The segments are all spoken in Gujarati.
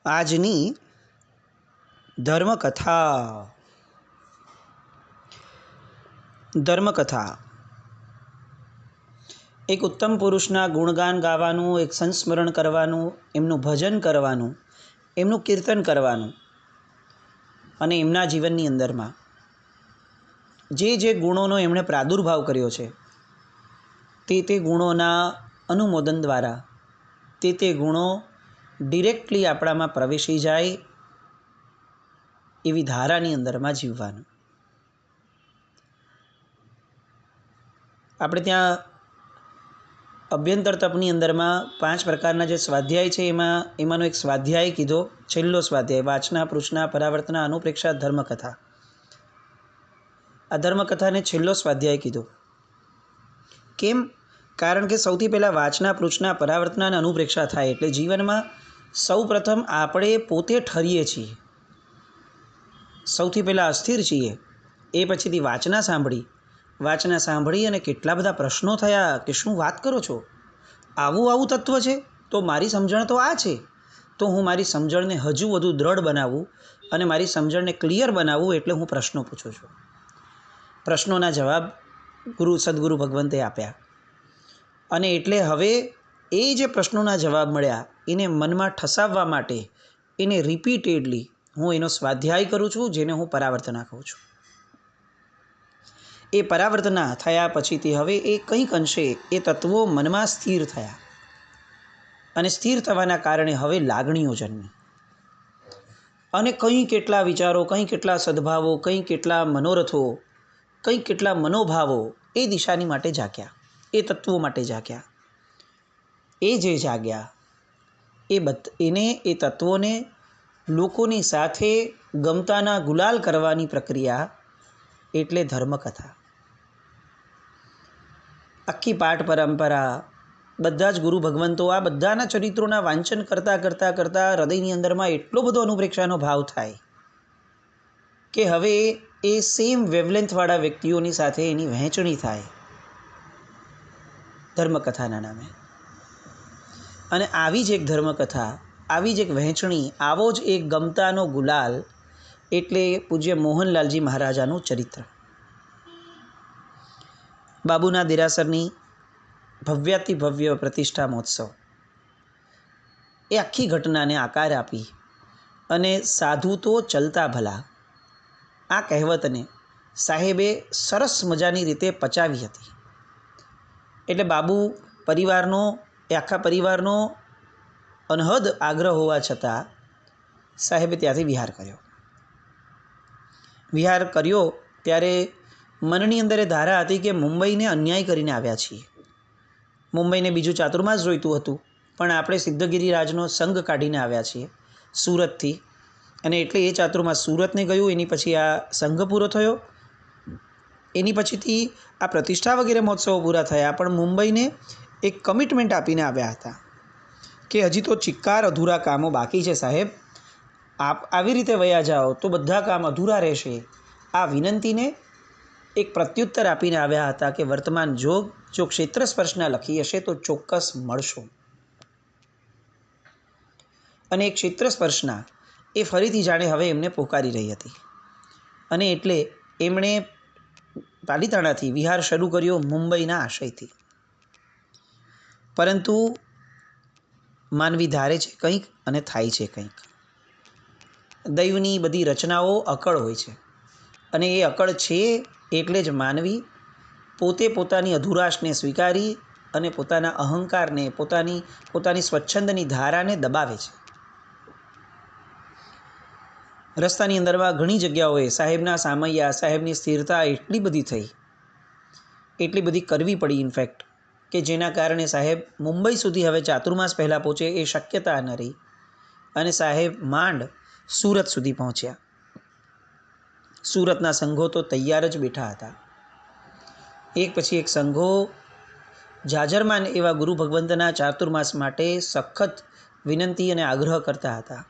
આજની ધર્મકથા એક ઉત્તમ પુરુષના ગુણગાન ગાવાનું, એક સંસ્મરણ કરવાનું, એમનું ભજન કરવાનું, એમનું કીર્તન કરવાનું અને એમના જીવનની અંદરમાં જે ગુણોનો એમણે પ્રાદુર્ભાવ કર્યો છે તે ગુણોના અનુમોદન દ્વારા તે ગુણો ડિરેક્ટલી આપણામાં પ્રવેશી જાય એવી ધારાની અંદરમાં જીવવાનું. આપણે ત્યાં અભ્યંતર તપની અંદરમાં 5 પ્રકારના જે સ્વાધ્યાય છે એમાંનો એક સ્વાધ્યાય કીધો, છેલ્લો સ્વાધ્યાય, વાચના, પૃચ્છના, પરાવર્તના, અનુપ્રેક્ષા, ધર્મકથા. આ ધર્મકથાને છેલ્લો સ્વાધ્યાય કીધો. કેમ? કારણ કે સૌથી પહેલાં વાચના, પૃચ્છના, પરાવર્તના અને અનુપ્રેક્ષા થાય એટલે જીવનમાં સૌ પ્રથમ આપણે પોતે ઠરીએ છીએ. સૌથી પહેલાં અસ્થિર છીએ, એ પછીથી વાચના સાંભળી અને કેટલા બધા પ્રશ્નો થયા કે શું વાત કરો છો, આવું તત્વ છે, તો મારી સમજણ તો આ છે, તો હું મારી સમજણને હજુ વધુ દ્રઢ બનાવું અને મારી સમજણને ક્લિયર બનાવું એટલે હું પ્રશ્નો પૂછું છું. પ્રશ્નોના જવાબ સદગુરુ ભગવંતે આપ્યા અને એટલે હવે એ જે પ્રશ્નોના જવાબ મળ્યા એને મનમાં ઠસાવવા માટે એને રિપીટેડલી હું એનો સ્વાધ્યાય કરું છું, જેને હું પરાવર્તના કહું છું. એ પરાવર્તના થયા પછીથી હવે એ કંઈક અંશે એ તત્વો મનમાં સ્થિર થયા અને સ્થિર થવાના કારણે હવે લાગણીઓ જન્મી અને કંઈ કેટલા વિચારો, કંઈ કેટલા સદ્ભાવો, કંઈ કેટલા મનોરથો, કંઈ કેટલા મનોભાવો એ દિશાની માટે જાગ્યા, એ તત્વો માટે જાગ્યા. એ જે જાગ્યા એ તત્વોને લોકોની સાથે ગમતાના ગુલાલ કરવાની પ્રક્રિયા એટલે ધર્મકથા. આખી પાઠ પરંપરા, બધા જ ગુરુ ભગવંતો આ બધાના ચરિત્રોના વાંચન કરતાં હૃદયની અંદરમાં એટલો બધો અનુપ્રેક્ષાનો ભાવ થાય કે હવે એ સેમ વેવલેન્થવાળા વ્યક્તિઓની સાથે એની વહેંચણી થાય ધર્મકથાના નામે. અને આવી જ એક ધર્મકથા, આવી જ એક વહેંચણી, આવો જ એક ગમતાનો ગુલાલ એટલે પૂજ્ય મોહનલાલજી મહારાજાનું ચરિત્ર. બાબુના દેરાસરની ભવ્યાતિભવ્ય પ્રતિષ્ઠા મહોત્સવ, એ આખી ઘટનાને આકાર આપી અને સાધુ તો ચલતા ભલા, આ કહેવતને સાહેબે સરસ મજાની રીતે પચાવી હતી. એટલે બાબુ પરિવારનો, એ આખા પરિવારનો અનહદ આગ્રહ હોવા છતાં સાહેબે ત્યાંથી વિહાર કર્યો ત્યારે મનની અંદર એ ધારા હતી કે મુંબઈને અન્યાય કરીને આવ્યા છીએ, મુંબઈને બીજું ચાતુર્માસ જોઈતું હતું, પણ આપણે સિદ્ધગિરિરાજનો સંગ કાઢીને આવ્યા છીએ સુરતથી, અને એટલે એ ચાતુર્માસ સુરતને ગયું. એની પછી આ સંઘ પૂરો થયો, એની પછીથી આ પ્રતિષ્ઠા વગેરે મહોત્સવો પૂરા થયા, પણ મુંબઈને એક કમિટમેન્ટ આપીને આવ્યા હતા કે હજી તો ચિક્કાર અધૂરા કામો બાકી છે સાહેબ, આપ આવી રીતે વયા જાઓ તો બધા કામ અધૂરા રહેશે. આ વિનંતીને એક પ્રત્યુત્તર આપીને આવ્યા હતા કે વર્તમાન જો ક્ષેત્ર સ્પર્શના લખી હશે તો ચોક્કસ મળશો. અને એ ક્ષેત્ર સ્પર્શના એ ફરીથી જાણે હવે એમને પોકારી રહી હતી અને એટલે એમણે પાલિતાણાથી વિહાર શરૂ કર્યો મુંબઈના આશયથી. પરંતુ માનવી ધારે છે કંઈક અને થાય છે કંઈક. દૈવની બધી રચનાઓ અકળ હોય છે અને એ અકળ છે એટલે જ માનવી પોતે પોતાની અધુરાશને સ્વીકારી અને પોતાના અહંકારને, પોતાની સ્વચ્છંદની ધારાને દબાવે છે. રસ્તાની અંદરમાં ઘણી જગ્યાઓએ સાહેબના સામૈયા, સાહેબની સ્થિરતા એટલી બધી કરવી પડી ઇનફેક્ટ, કે જેના કારણે સાહેબ મુંબઈ સુધી હવે ચાતુર્માસ પહેલાં પહોંચે એ શક્યતા ન રહી અને સાહેબ માંડ સુરત સુધી પહોંચ્યા. સુરતના સંઘો તો તૈયાર જ બેઠા હતા. એક પછી એક સંઘો જાજરમાન એવા ગુરુ ભગવંતના ચાતુર્માસ માટે સખત વિનંતી અને આગ્રહ કરતા હતા.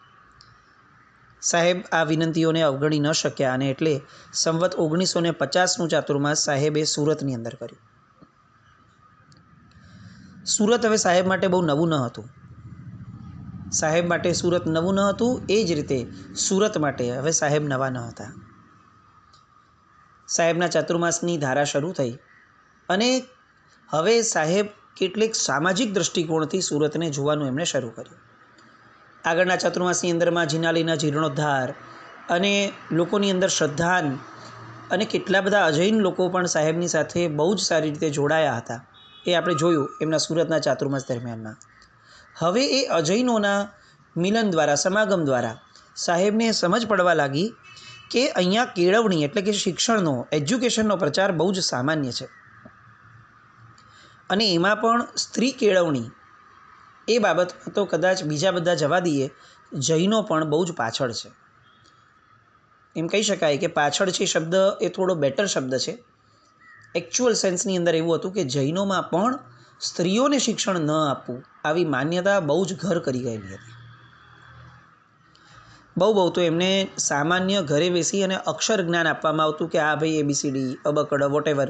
સાહેબ આ વિનંતીઓને અવગણી ન શક્યા અને એટલે સંવત 1950નું ચાતુર્માસ સાહેબે સુરતની અંદર કર્યું. સુરત હવે સાહેબ માટે બહુ નવું ન હતું. સાહેબ માટે સુરત નવું ન હતું, એ જ રીતે સુરત માટે હવે સાહેબ નવા ન હતા. સાહેબના ચાતુર્માસની ધારા શરૂ થઈ અને હવે સાહેબ કેટલીક સામાજિક દૃષ્ટિકોણથી સુરતને જોવાનું એમણે શરૂ કર્યું. આગળના ચાતુર્માસની અંદરમાં જિનાલયના જીર્ણોદ્ધાર અને લોકોની અંદર શ્રદ્ધાન અને કેટલા બધા અજૈન લોકો પણ સાહેબની સાથે બહુ જ સારી રીતે જોડાયા હતા. એ આપણે જોયું એમના સુરતના ચાતુર્માસ દરમિયાનમાં. હવે એ અજૈનોના મિલન દ્વારા, સમાગમ દ્વારા સાહેબને સમજ પડવા લાગી કે અહીંયા કેળવણી એટલે કે શિક્ષણનો, એજ્યુકેશનનો પ્રચાર બહુ જ સામાન્ય છે અને એમાં પણ સ્ત્રી કેળવણી એ બાબતમાં તો કદાચ બીજા બધા જવા દઈએ, જૈનો પણ બહુ જ પાછળ છે. એમ કહી શકાય કે પાછળ છે શબ્દ એ થોડો બેટર શબ્દ છે. એકચ્યુઅલ સેન્સની અંદર એવું હતું કે જૈનોમાં પણ સ્ત્રીઓને શિક્ષણ ન આપવું આવી માન્યતા બહુ જ ઘર કરી ગયેલી હતી. બહુ તો એમને સામાન્ય ઘરે બેસી અને અક્ષર જ્ઞાન આપવામાં આવતું કે આ ભાઈ ABCD, અબકડ, વોટેવર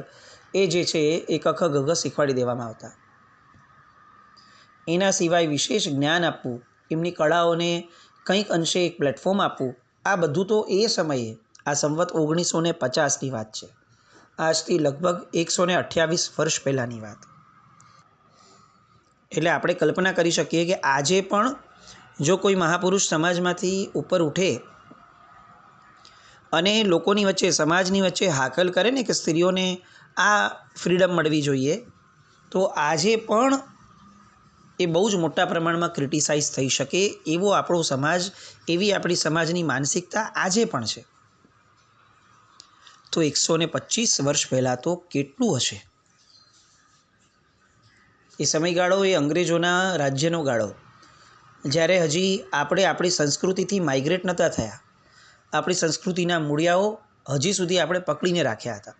એ જે છે એ કખ ગઘ શીખવાડી દેવામાં આવતા. એના સિવાય વિશેષ જ્ઞાન આપવું, એમની કળાઓને કંઈક અંશે એક પ્લેટફોર્મ આપવું, આ બધું તો એ સમયે, આ સંવત 1950ની વાત છે, આજથી લગભગ 128 વર્ષ પહેલાંની વાત. એટલે આપણે કલ્પના કરી શકીએ કે આજે પણ જો કોઈ મહાપુરુષ સમાજમાંથી ઉપર ઉઠે અને લોકોની વચ્ચે, સમાજની વચ્ચે હાકલ કરે ને કે સ્ત્રીઓને આ ફ્રીડમ મળવી જોઈએ, તો આજે પણ એ બહુ જ મોટા પ્રમાણમાં ક્રિટિસાઇઝ થઈ શકે એવો આપણો સમાજ, એવી આપણી સમાજની માનસિકતા આજે પણ છે. તો 125 વર્ષ પહેલાં તો કેટલું હશે? એ સમયગાળો એ અંગ્રેજોના રાજ્યનો ગાળો, જ્યારે હજી આપણે આપણી સંસ્કૃતિથી માઇગ્રેટ નહોતા થયા. આપણી સંસ્કૃતિના મૂળિયાઓ હજી સુધી આપણે પકડીને રાખ્યા હતા.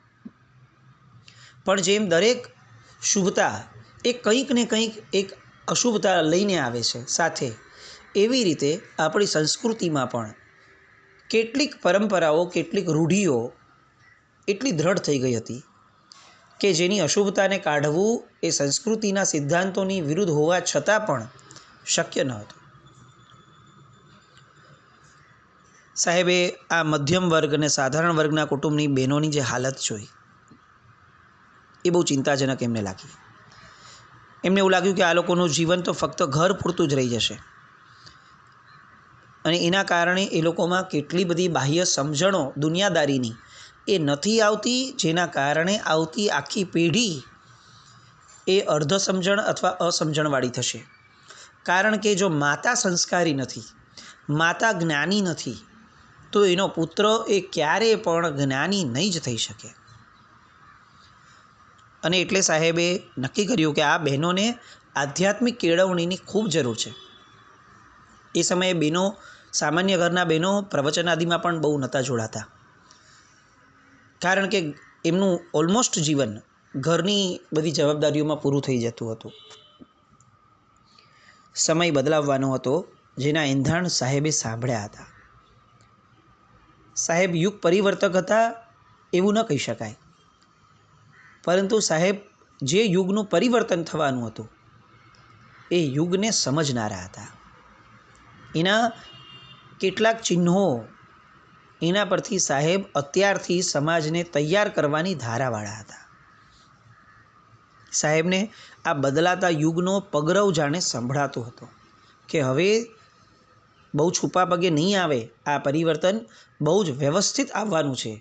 પણ જેમ દરેક શુભતા એ કંઈક ને કંઈક એક અશુભતા લઈને આવે છે સાથે, એવી રીતે આપણી સંસ્કૃતિમાં પણ કેટલીક પરંપરાઓ, કેટલીક રૂઢિઓ એટલી દ્રઢ થઈ ગઈ હતી કે જેની અશુભતાને કાઢવું એ સંસ્કૃતિના સિદ્ધાંતોની વિરુદ્ધ હોવા છતાં પણ શક્ય ન હતું. સાહેબે આ મધ્યમ વર્ગ અને સાધારણ વર્ગના કુટુંબની બહેનોની જે હાલત જોઈ એ બહુ ચિંતાજનક એમને લાગી. એમને એવું લાગ્યું કે આ લોકોનું જીવન તો ફક્ત ઘર પૂરતું જ રહી જશે અને એના કારણે એ લોકોમાં કેટલી બધી બાહ્ય સમજણો દુનિયાદારીની એ નથી આવતી, જેના કારણે આવતી આખી પેઢી એ અર્ધ સમજણ અથવા અસમજણવાળી થશે. કારણ કે જો માતા સંસ્કારી નથી, માતા જ્ઞાની નથી, તો એનો પુત્ર એ ક્યારેય પણ જ્ઞાની નહીં જ થઈ શકે. અને એટલે સાહેબે નક્કી કર્યું કે આ બહેનોને આધ્યાત્મિક કેળવણીની ખૂબ જરૂર છે. એ સમયે બહેનો, સામાન્ય ઘરના બહેનો પ્રવચન આદિમાં પણ બહુ નહોતા જોડાતા, કારણ કે એમનું ઓલમોસ્ટ જીવન ઘરની બધી જવાબદારીઓમાં પૂરું થઈ જતું હતું. સમય બદલાવવાનો હતો, જેના એંધાણ સાહેબે સાંભળ્યા હતા. સાહેબ યુગ પરિવર્તક હતા એવું ન કહી શકાય, પરંતુ સાહેબ જે યુગનું પરિવર્તન થવાનું હતું એ યુગને સમજનારા હતા. એના કેટલાક ચિહ્નો, એના પરથી સાહેબ અત્યારથી સમાજને તૈયાર કરવાની ધારાવાળા હતા. સાહેબને આ બદલાતા યુગનો પગરવ જાણે સંભળાતો હતો કે હવે બહુ છુપા પગે નહીં આવે, આ પરિવર્તન બહુ જ વ્યવસ્થિત આવવાનું છે.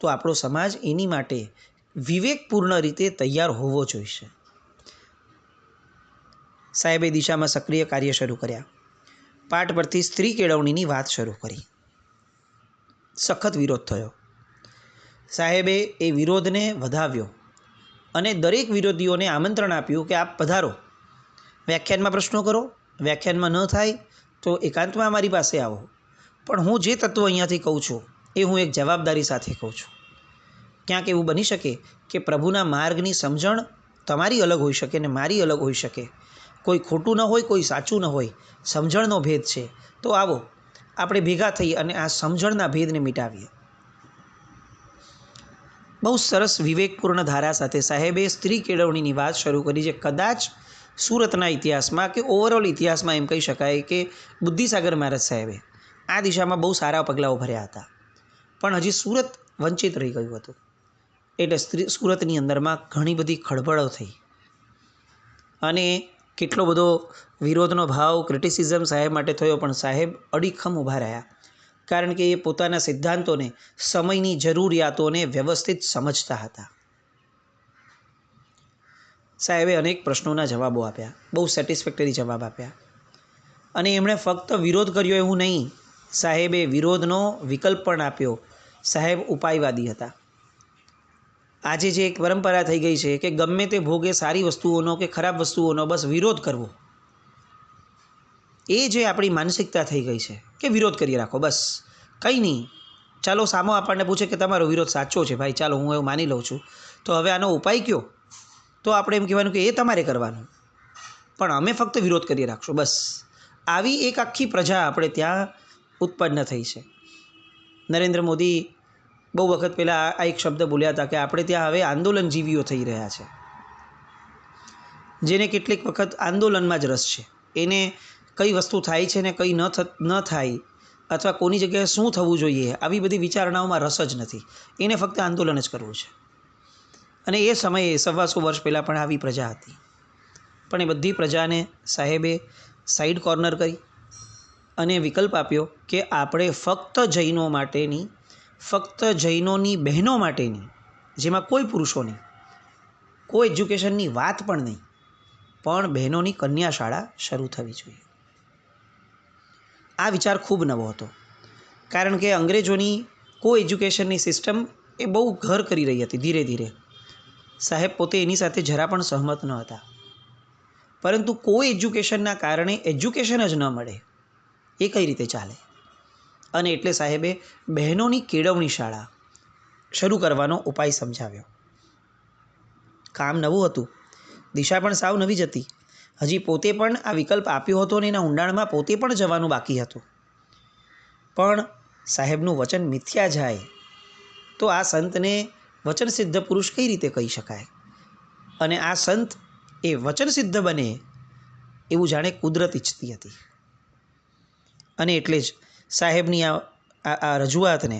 તો આપણો સમાજ એની માટે વિવેકપૂર્ણ રીતે તૈયાર હોવો જોઈશે. સાહેબે દિશામાં સક્રિય કાર્ય શરૂ કર્યા. પાઠ પરથી સ્ત્રી કેળવણીની વાત શરૂ કરી. સખત વિરોધ થયો. સાહેબે એ વિરોધને વધાવ્યો અને દરેક વિરોધીઓને આમંત્રણ આપ્યું કે આપ પધારો, વ્યાખ્યાનમાં પ્રશ્નો કરો, વ્યાખ્યાનમાં ન થાય તો એકાંતમાં અમારી પાસે આવો, પણ હું જે તત્વ અહીંયાથી કહું છું એ હું એક જવાબદારી સાથે કહું છું. ક્યાંક એવું બની શકે કે પ્રભુના માર્ગની સમજણ તમારી અલગ હોઈ શકે ને મારી અલગ હોઈ શકે. કોઈ ખોટું ન હોય, કોઈ સાચું ન હોય, સમજણનો ભેદ છે. તો આવો આપણે ભેગા થઈ અને આ સમજણના ભેદને મિટાવીએ. બહુ સરસ વિવેકપૂર્ણ ધારા સાથે સાહેબે સ્ત્રી કેળવણીની વાત શરૂ કરી, જે કદાચ સુરતના ઇતિહાસમાં કે ઓવરઓલ ઇતિહાસમાં એમ કહી શકાય કે બુદ્ધિસાગર મહારાજ સાહેબે આ દિશામાં બહુ સારા પગલાઓ ભર્યા હતા, પણ હજી સુરત વંચિત રહી ગયું હતું. એટલે સુરતની અંદરમાં ઘણી બધી ખળબળો થઈ અને કેટલો બધો વિરોધનો ભાવ, ક્રિટિસિઝમ સાહેબ માટે થયો, પણ સાહેબ અડીખમ ઊભા રહ્યા, કારણ કે એ પોતાના સિદ્ધાંતોને, સમયની જરૂરિયાતોને વ્યવસ્થિત સમજતા હતા. સાહેબે અનેક પ્રશ્નોના જવાબો આપ્યા, બહુ સેટિસ્ફેક્ટરી જવાબ આપ્યા, અને એમણે ફક્ત વિરોધ કર્યો એવું નહીં, સાહેબે વિરોધનો વિકલ્પ પણ આપ્યો. સાહેબ ઉપાયવાદી હતા. આજે જે એક પરંપરા થઈ ગઈ છે કે ગમે તે ભોગે સારી વસ્તુઓનો કે ખરાબ વસ્તુઓનો બસ વિરોધ કરવો, એ જે આપણી માનસિકતા થઈ ગઈ છે કે વિરોધ કરી રાખો, બસ કંઈ નહીં, ચાલો સામો આપણને પૂછે કે તમારો વિરોધ સાચો છે ભાઈ, ચાલો હું એવું માની લઉં છું, તો હવે આનો ઉપાય કયો? તો આપણે એમ કહેવાનું કે એ તમારે કરવાનું, પણ અમે ફક્ત વિરોધ કરી રાખશું, બસ. આવી એક આખી પ્રજા આપણે ત્યાં ઉત્પન્ન થઈ છે. નરેન્દ્ર મોદી બહુ વખત પહેલાં આ એક શબ્દ બોલ્યા હતા કે આપણે ત્યાં હવે આંદોલનજીવીઓ થઈ રહ્યા છે, જેને કેટલીક વખત આંદોલનમાં જ રસ છે. એને કઈ વસ્તુ થાય છે ને કઈ ન થાય, અથવા કોની જગ્યાએ શું થવું જોઈએ, આવી બધી વિચારણાઓમાં રસ જ નથી. એને ફક્ત આંદોલન જ કરવું છે. અને એ સમયે 125 વર્ષ પહેલાં પણ આવી પ્રજા હતી, પણ એ બધી પ્રજાને સાહેબે સાઈડ કોર્નર કરી અને વિકલ્પ આપ્યો કે આપણે ફક્ત જૈનો માટેની, ફક્ત જૈનોની બહેનો માટેની, જેમાં કોઈ પુરુષો નહીં, કોઈ એજ્યુકેશનની વાત પણ નહીં, પણ બહેનોની કન્યા શાળા શરૂ થવી જોઈએ. આ વિચાર ખૂબ નવો હતો, કારણ કે અંગ્રેજોની કો એજ્યુકેશનની સિસ્ટમ એ બહુ ઘર કરી રહી હતી ધીરે ધીરે. સાહેબ પોતે એની સાથે જરા પણ સહમત ન હતા, પરંતુ કોઈ એજ્યુકેશનના કારણે એજ્યુકેશન જ ન મળે એ કઈ રીતે ચાલે? અને એટલે સાહેબે બહેનોની કેળવણી શાળા શરૂ કરવાનો ઉપાય સમજાવ્યો. કામ નવું હતું, દિશા પણ સાવ નવી જ હતી. હજી પોતે પણ આ વિકલ્પ આપ્યો હતો અને એના ઊંડાણમાં પોતે પણ જવાનું બાકી હતું. પણ સાહેબનું વચન મિથ્યા જાય તો આ સંતને વચન સિદ્ધ પુરુષ કઈ રીતે કહી શકાય? અને આ સંત એ વચન સિદ્ધ બને એવું જાણે કુદરત ઈચ્છતી હતી. અને એટલે જ સાહેબની આ રજૂઆતને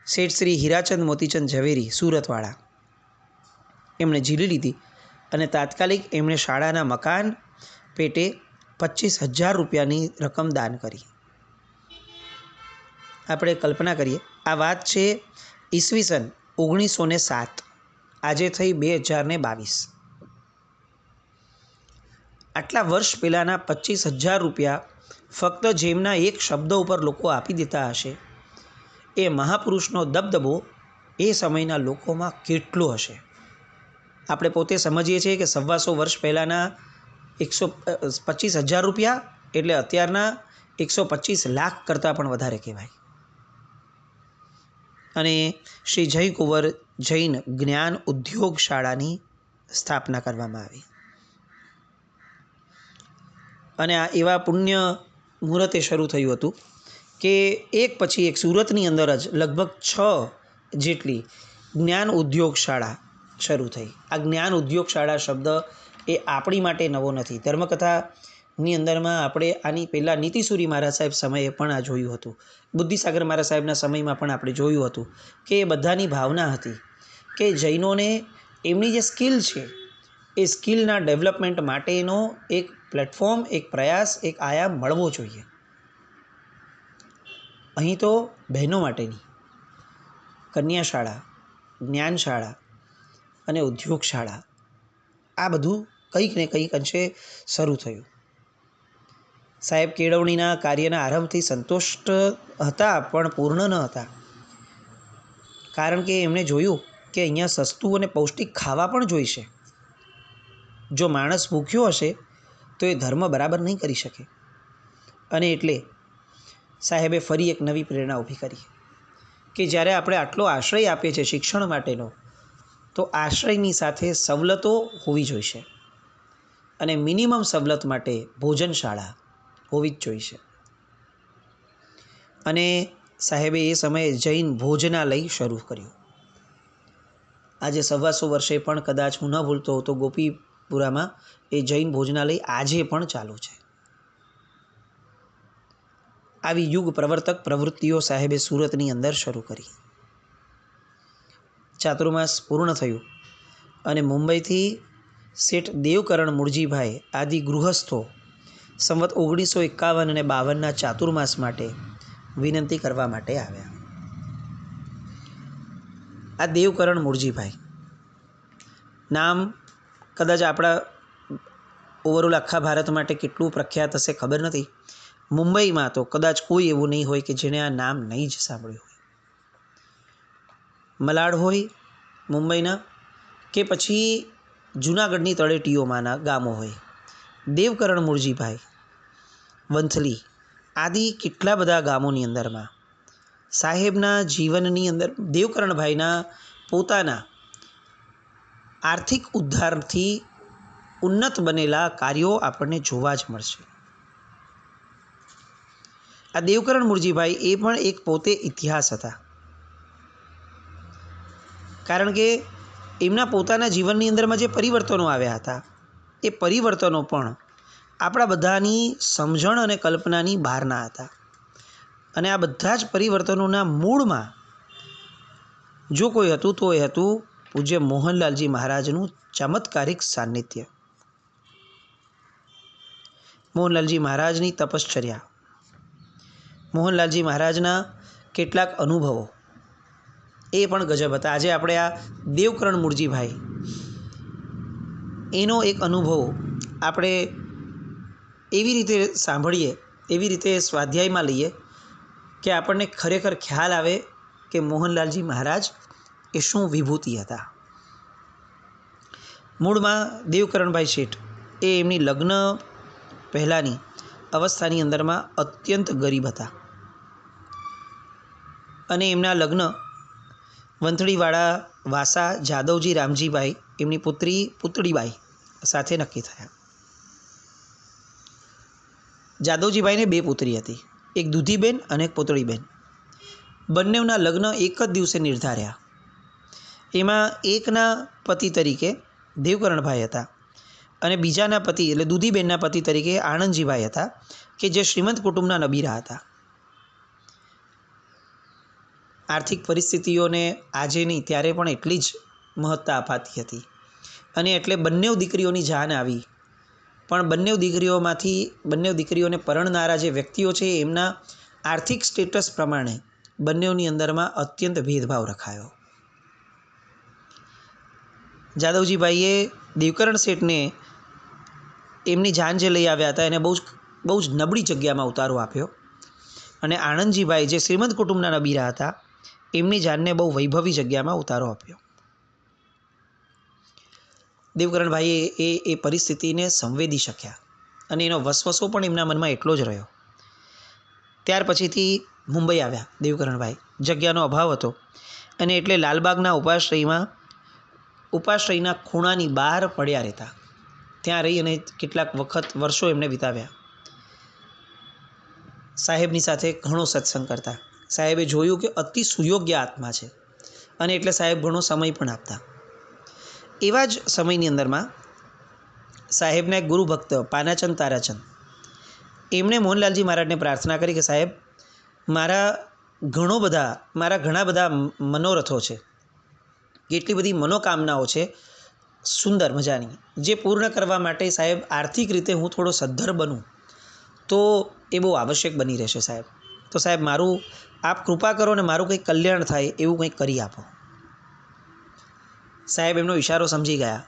શેઠ શ્રી હીરાચંદ મોતીચંદ ઝવેરી સુરતવાળા એમણે ઝીલી લીધી અને તાત્કાલિક એમણે શાળાના મકાન પેટે 25,000 રૂપિયાની રકમ દાન કરી. આપણે કલ્પના કરીએ, આ વાત છે ઈસવીસન 1907, આજે થઈ 2022. આટલા વર્ષ પહેલાંના 25,000 રૂપિયા ફક્ત જેમના એક શબ્દ ઉપર લોકો આપી દેતા હશે, એ મહાપુરુષનો દબદબો એ સમયના લોકોમાં કેટલો હશે? આપણે પોતે સમજીએ છીએ કે 125 વર્ષ પહેલાંના 25,000 રૂપિયા એટલે અત્યારના 125 લાખ કરતાં પણ વધારે કહેવાય. અને શ્રી જયકુંવર જૈન જ્ઞાન ઉદ્યોગ શાળાની સ્થાપના કરવામાં આવી. અને આ એવા પુણ્ય મુહૂર્તે શરૂ થયું હતું કે એક પછી એક સુરતની અંદર જ લગભગ 6 જેટલી જ્ઞાન ઉદ્યોગ શાળા શરૂ થઈ. આ જ્ઞાન ઉદ્યોગ શાળા શબ્દ એ આપણી માટે નવો નથી. ધર્મકથાની અંદરમાં આપણે આની પહેલાં નીતિસુરી મહારાજ સાહેબ સમયે પણ આ જોયું હતું. બુદ્ધિસાગર મહારાજ સાહેબના સમયમાં પણ આપણે જોયું હતું કે એ બધાની ભાવના હતી કે જૈનોને એમની જે સ્કિલ છે એ સ્કિલના ડેવલપમેન્ટ માટેનો એક પ્લેટફોર્મ, એક પ્રયાસ, એક આયામ મળવો જોઈએ. અહીં તો બહેનો માટેની કન્યા શાળા, જ્ઞાન શાળા અને ઉદ્યોગ શાળા, આ બધું કંઈક ને કંઈક અંશે શરૂ થયું. સાહેબ કેળવણીના કાર્યના આરંભથી સંતુષ્ટ હતા, પણ પૂર્ણ ન હતા, કારણ કે એમણે જોયું કે અહીંયા સસ્તું અને પૌષ્ટિક ખાવા પણ જોઈશે. જો માણસ ભૂખ્યો હશે તો એ ધર્મ બરાબર નહીં કરી શકે. અને એટલે સાહેબે ફરી એક નવી પ્રેરણા ઊભી કરી કે જ્યારે આપણે આટલો આશ્રય આપીએ છીએ શિક્ષણ માટેનો, તો આશ્રયની સાથે સવલતો હોવી જોઈશે. અને મિનિમમ સવલત માટે ભોજનશાળા હોવી જ જોઈશે. અને સાહેબે એ સમયે જૈન ભોજનાલય શરૂ કર્યું. આજે 125 વર્ષે પણ કદાચ હું ન ભૂલતો તો ગોપી પુરામાં એ જૈન ભોજનાલય આજે પણ ચાલુ છે. આવી યુગ પ્રવર્તક પ્રવૃત્તિઓ સાહેબે સુરતની અંદર શરૂ કરી. ચાતુર્માસ પૂર્ણ થયું અને મુંબઈથી શેઠ દેવકરણ મૂળજીભાઈ આદિ ગૃહસ્થો સંવત 1951 અને 52ના ચાતુર્માસ માટે વિનંતી કરવા માટે આવ્યા. આ દેવકરણ મૂળજીભાઈ નામ કદાચ આપણા ઓવરઓલ આખા ભારત માટે કેટલું પ્રખ્યાત હશે ખબર નથી. મુંબઈમાં તો કદાચ કોઈ એવું નહીં હોય કે જેણે આ નામ નહીં જ સાંભળ્યું હોય. મલાડ હોય મુંબઈના કે પછી જૂનાગઢની તળેટીઓમાંના ગામો હોય, દેવકરણ મૂળજીભાઈ, વંથલી આદિ કેટલા બધા ગામોની અંદરમાં સાહેબના જીવનની અંદર દેવકરણભાઈના પોતાના આર્થિક ઉદ્ધારથી ઉન્નત બનેલા કાર્યો આપણને જોવા જ મળશે. આ દેવકરણ મૂળજીભાઈ એ પણ એક પોતે ઇતિહાસ હતા. કારણ કે એમના પોતાના જીવનની અંદરમાં જે પરિવર્તનો આવ્યા હતા એ પરિવર્તનો પણ આપણા બધાની સમજણ અને કલ્પનાની બહારના હતા. અને આ બધા જ પરિવર્તનોના મૂળમાં જો કોઈ હતું તો એ હતું પૂજ્ય મોહનલાલજી મહારાજનું ચમત્કારિક સાન્નિધ્ય. મોહનલાલજી મહારાજની તપશ્ચર્યા, મોહનલાલજી મહારાજના કેટલાક અનુભવો એ પણ ગજબ હતા. આજે આપણે આ દેવકરણ મૂળજીભાઈ એનો એક અનુભવ આપણે એવી રીતે સાંભળીએ, એવી રીતે સ્વાધ્યાયમાં લઈએ કે આપણને ખરેખર ખ્યાલ આવે કે મોહનલાલજી મહારાજ એ શું વિભૂતિ હતા. મૂળમાં દેવકરણભાઈ શેઠ એ એમની લગ્ન પહેલાંની અવસ્થાની અંદરમાં અત્યંત ગરીબ હતા અને એમના લગ્ન વંથળીવાળા વાસા જાદવજી રામજીભાઈ એમની પુત્રી પુતળીબાઈ સાથે નક્કી થયા. જાદવજીભાઈને 2 પુત્રી હતી, એક દૂધીબેન અને એક પુતળીબેન. બંનેના લગ્ન એક જ દિવસે નિર્ધાર્યા. એમાં એકના પતિ તરીકે દેવકરણભાઈ હતા અને બીજાના પતિ એટલે દૂધીબેનના પતિ તરીકે આણંદજીભાઈ હતા કે જે શ્રીમંત કુટુંબના નબીરા હતા. આર્થિક પરિસ્થિતિઓને આજે નહીં ત્યારે પણ એટલી જ મહત્તા અપાતી હતી અને એટલે બંને દીકરીઓની જાન આવી. પણ બંને દીકરીઓને પરણનારા જે વ્યક્તિઓ છે એમના આર્થિક સ્ટેટસ પ્રમાણે બંનેની અંદરમાં અત્યંત ભેદભાવ રખાયો. જાદવજીભાઈએ દેવકરણ શેઠને એમની જાન જે લઈ આવ્યા હતા એને બહુ જ નબળી જગ્યામાં ઉતારો આપ્યો અને આણંદજીભાઈ જે શ્રીમંત કુટુંબના નબીરા હતા એમની જાનને બહુ વૈભવી જગ્યામાં ઉતારો આપ્યો. દેવકરણભાઈએ એ પરિસ્થિતિને સંવેદી શક્યા અને એનો વસવસો પણ એમના મનમાં એટલો જ રહ્યો. ત્યાર પછીથી મુંબઈ આવ્યા દેવકરણભાઈ. જગ્યાનો અભાવ હતો અને એટલે લાલબાગના ઉપાશ્રયના ખૂણાની બહાર પડ્યા રહેતા. ત્યાં રહી અને કેટલાક વર્ષો એમણે વિતાવ્યા. સાહેબની સાથે ઘણો સત્સંગ કરતા. સાહેબે જોયું કે અતિ સુયોગ્ય આત્મા છે અને એટલે સાહેબ ઘણો સમય પણ આપતા. એવા જ સમયની અંદરમાં સાહેબના એક ગુરુભક્ત પાનાચંદ તારાચંદ એમણે મોહનલાલજી મહારાજને પ્રાર્થના કરી કે સાહેબ મારા ઘણા બધા મનોરથો છે, કેટલી બધી મનોકામનાઓ છે સુંદર મજાની, જે પૂર્ણ કરવા માટે સાહેબ આર્થિક રીતે હું થોડો સદ્ધર બનું તો એ બહુ આવશ્યક બની રહેશે સાહેબ. તો સાહેબ મારું આપ કૃપા કરો ને મારું કંઈક કલ્યાણ થાય એવું કંઈક કરી આપો. સાહેબ એમનો ઇશારો સમજી ગયા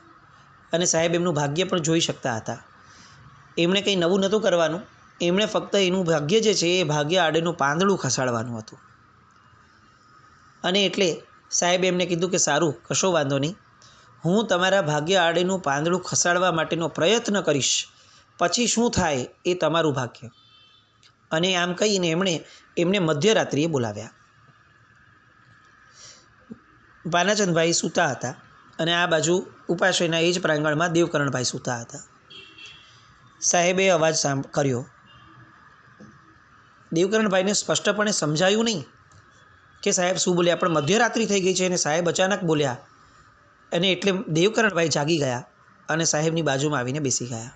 અને સાહેબ એમનું ભાગ્ય પણ જોઈ શકતા હતા. એમણે કંઈ નવું નહોતું કરવાનું, એમણે ફક્ત એનું ભાગ્ય જે છે એ ભાગ્ય આડેનું પાંદડું ખસાડવાનું હતું. અને એટલે સાહેબે એમને કીધું કે સારું, કશો વાંધો નહીં, હું તમારા ભાગ્ય આડેનું પાંદડું ખસાડવા માટેનો પ્રયત્ન કરીશ, પછી શું થાય એ તમારું ભાગ્ય. અને આમ કહીને એમને મધ્યરાત્રિએ બોલાવ્યા. પાનાચંદભાઈ સૂતા હતા અને આ બાજુ ઉપાશ્રયના એ જ પ્રાંગણમાં દેવકરણભાઈ સૂતા હતા. સાહેબે અવાજ કર્યો. દેવકરણભાઈને સ્પષ્ટપણે સમજાયું નહીં કે સાહેબ શું બોલ્યા, પણ મધ્યરાત્રિ થઈ ગઈ છે અને સાહેબ અચાનક બોલ્યા અને એટલે દેવકરણભાઈ જાગી ગયા અને સાહેબની બાજુમાં આવીને બેસી ગયા.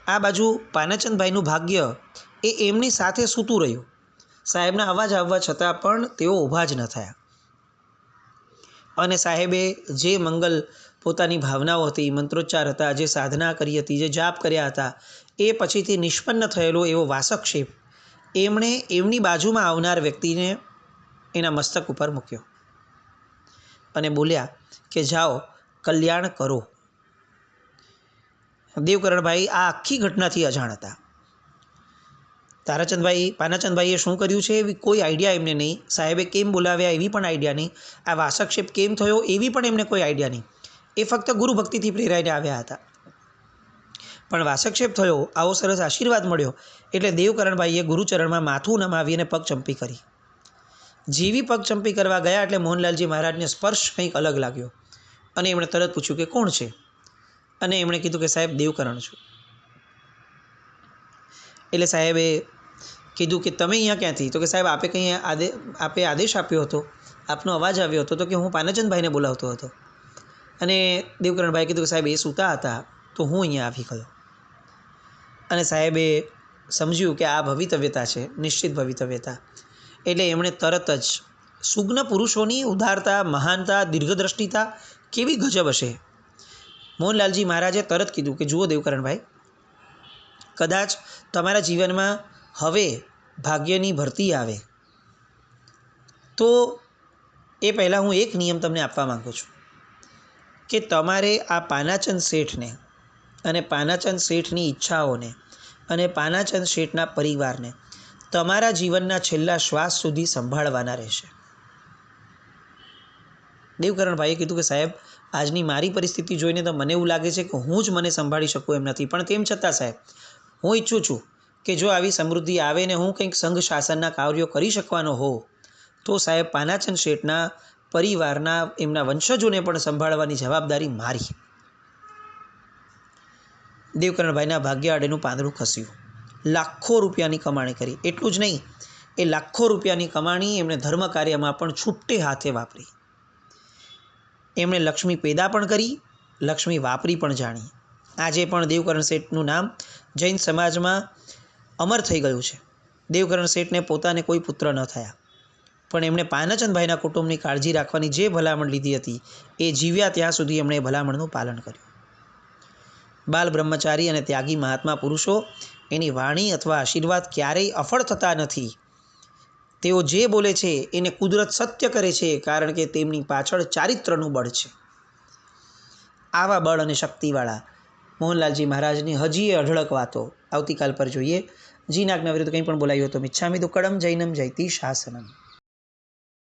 આ બાજુ પાનાચંદભાઈનું ભાગ્ય એ એમની સાથે સૂતું રહ્યું. સાહેબના અવાજ આવવા છતાં પણ તેઓ ઊભા જ ન થયા. અને સાહેબે જે મંગલ પોતાની ભાવનાઓ હતી, મંત્રોચ્ચાર હતા, જે સાધના કરી હતી, જે જાપ કર્યા હતા, એ પછીથી નિષ્પન્ન થયેલો એવો વાસક્ષેપ એમણે એમની બાજુમાં આવનાર વ્યક્તિને એના મસ્તક ઉપર મૂક્યો અને બોલ્યા કે જાઓ કલ્યાણ કરો. દેવકરણભાઈ આ આખી ઘટનાથી અજાણ હતા. પાનાચંદભાઈએ શું કર્યું છે એવી કોઈ આઈડિયા એમને નહીં. સાહેબે કેમ બોલાવ્યા એવી પણ આઈડિયા નહીં. આ વાસક્ષેપ કેમ થયો એવી પણ એમને કોઈ આઈડિયા નહીં. એ ફક્ત ગુરુભક્તિથી પ્રેરાઈને આવ્યા હતા. પણ વાસક્ષેપ થયો, આવો સરસ આશીર્વાદ મળ્યો એટલે દેવકરણભાઈએ ગુરુચરણમાં માથું નમાવી અને પગચંપી કરી. જેવી પગચંપી કરવા ગયા એટલે મોહનલાલજી મહારાજને સ્પર્શ કંઈક અલગ લાગ્યો અને એમણે તરત પૂછ્યું કે કોણ છે? અને એમણે કીધું કે સાહેબ દેવકરણ છું. એટલે સાહેબે કીધું કે તમે અહીંયા ક્યાંથી? તો કે સાહેબ આપે આદેશ આપ્યો હતો, આપનો અવાજ આવ્યો હતો તો કે હું પાનાચંદભાઈને બોલાવતો હતો. અને દેવકરણભાઈએ કીધું કે સાહેબ એ સૂતા હતા તો હું અહીંયા આવી ગયો. અને સાહેબે સમજ્યું કે આ ભવિતવ્યતા છે, નિશ્ચિત ભવિતવ્યતા. એટલે એમણે તરત જ સુગ્ન પુરુષોની ઉદારતા, મહાનતા, દીર્ઘદ્રષ્ટિતા કેવી ગજબ હશે. મોહનલાલજી મહારાજે તરત કીધું કે જુઓ દેવકરણભાઈ, કદાચ તમારા જીવનમાં હવે ભાગ્યની ભરતી આવે તો એ પહેલાં હું એક નિયમ તમને આપવા માગું છું કે તમારે આ પાનાચંદ શેઠને અને પાનાચંદ શેઠની ઈચ્છાઓને અને પાનાચંદ શેઠના પરિવારને તમારા જીવનના છેલ્લા શ્વાસ સુધી સંભાળવાના રહેશે. દેવકરણભાઈએ કીધું કે સાહેબ આજની મારી પરિસ્થિતિ જોઈને તો મને એવું લાગે છે કે હું જ મને સંભાળી શકું એમ નથી. પણ તેમ છતાં સાહેબ હું ઈચ્છું છું કે જો આવી સમૃદ્ધિ આવે ને હું કંઈક સંઘ શાસનના કાર્યો કરી શકવાનો હોઉં તો સાહેબ પાનાચંદ શેઠના પરિવારના એમના વંશજોને પણ સંભાળવાની જવાબદારી મારી. દેવકરણભાઈના ભાગ્ય આડેનું પાંદડું ખસ્યું. લાખો રૂપિયાની કમાણી કરી. એટલું જ નહીં, એ લાખો રૂપિયાની કમાણી એમણે ધર્મ કાર્યમાં પણ છૂટે હાથે વાપરી. એમણે લક્ષ્મી પેદા પણ કરી, લક્ષ્મી વાપરી પણ જાણી. આજે પણ દેવકરણ શેઠનું નામ જૈન સમાજમાં અમર થઈ ગયું છે. દેવકરણ શેઠને પોતાને કોઈ પુત્ર ન થયા, પણ એમણે પાનાચંદભાઈના કુટુંબની કાળજી રાખવાની જે ભલામણ લીધી હતી એ જીવ્યા ત્યાં સુધી એમણે એ ભલામણનું પાલન કર્યું. બાલ બ્રહ્મચારી અને ત્યાગી મહાત્મા પુરુષો એની વાણી અથવા આશીર્વાદ ક્યારેય અફળ થતા નથી. તેઓ જે બોલે છે એને કુદરત સત્ય કરે છે, કારણ કે તેમની પાછળ ચારિત્રનું બળ છે. આવા બળ અને શક્તિવાળા મોહનલાલજી મહારાજની હજી એ અઢળક વાતો આવતીકાલ પર જોઈએ. જીનાજ્ઞા વિરુદ્ધ કંઈ પણ બોલાયું તો મિચ્છામિ દુક્કડમ જૈનમ જયતિ શાસનમ.